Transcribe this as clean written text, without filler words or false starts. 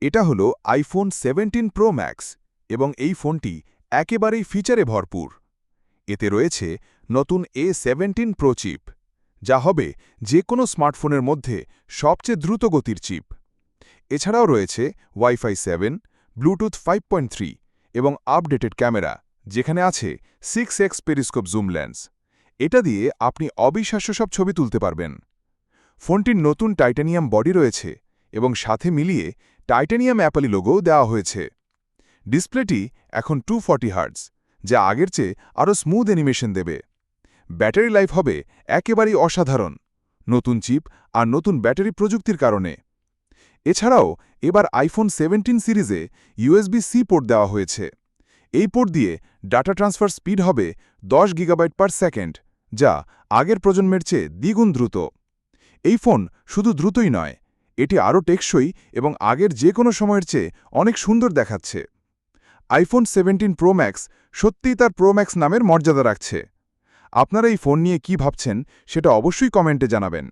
এটা হলো iPhone 17 pro max এবং এই ফোনটি একেবারেই ফিচারে ভরপুর। এতে রয়েছে নতুন A17 প্রো চিপ, যা হবে যে কোনো স্মার্টফোনের মধ্যে সবচেয়ে দ্রুত গতির চিপ। এছাড়াও রয়েছে ওয়াইফাই 7, ব্লুটুথ 5.3 এবং আপডেটেড ক্যামেরা, যেখানে আছে 6x পেরিস্কোপ জুম লেন্স। এটা দিয়ে আপনি অবিশ্বাস্য সব ছবি তুলতে পারবেন। ফোনটির নতুন টাইটানিয়াম বডি রয়েছে এবং সাথে মিলিয়ে টাইটানিয়াম অ্যাপেল লোগোও দেওয়া হয়েছে। ডিসপ্লেটি এখন 240 হার্টজ, যা আগের চেয়ে আরও স্মুথ অ্যানিমেশন দেবে। ব্যাটারি লাইফ হবে একেবারেই অসাধারণ, নতুন চিপ আর নতুন ব্যাটারি প্রযুক্তির কারণে। এছাড়াও এবার আইফোন 17 সিরিজে USB-C পোর্ট দেওয়া হয়েছে। এই পোর্ট দিয়ে ডাটা ট্রান্সফার স্পিড হবে 10 গিগাবাইট পার সেকেন্ড, যা আগের প্রজন্মের চেয়ে দ্বিগুণ দ্রুত। এই ফোন শুধু দ্রুতই নয়, এটি আরও টেকসই এবং আগের যে কোনো সময়ের চেয়ে অনেক সুন্দর দেখাচ্ছে। আইফোন 17 প্রো ম্যাক্স সত্যিই তার প্রো ম্যাক্স নামের মর্যাদা রাখছে। আপনারা এই ফোন নিয়ে কি ভাবছেন সেটা অবশ্যই কমেন্টে জানাবেন।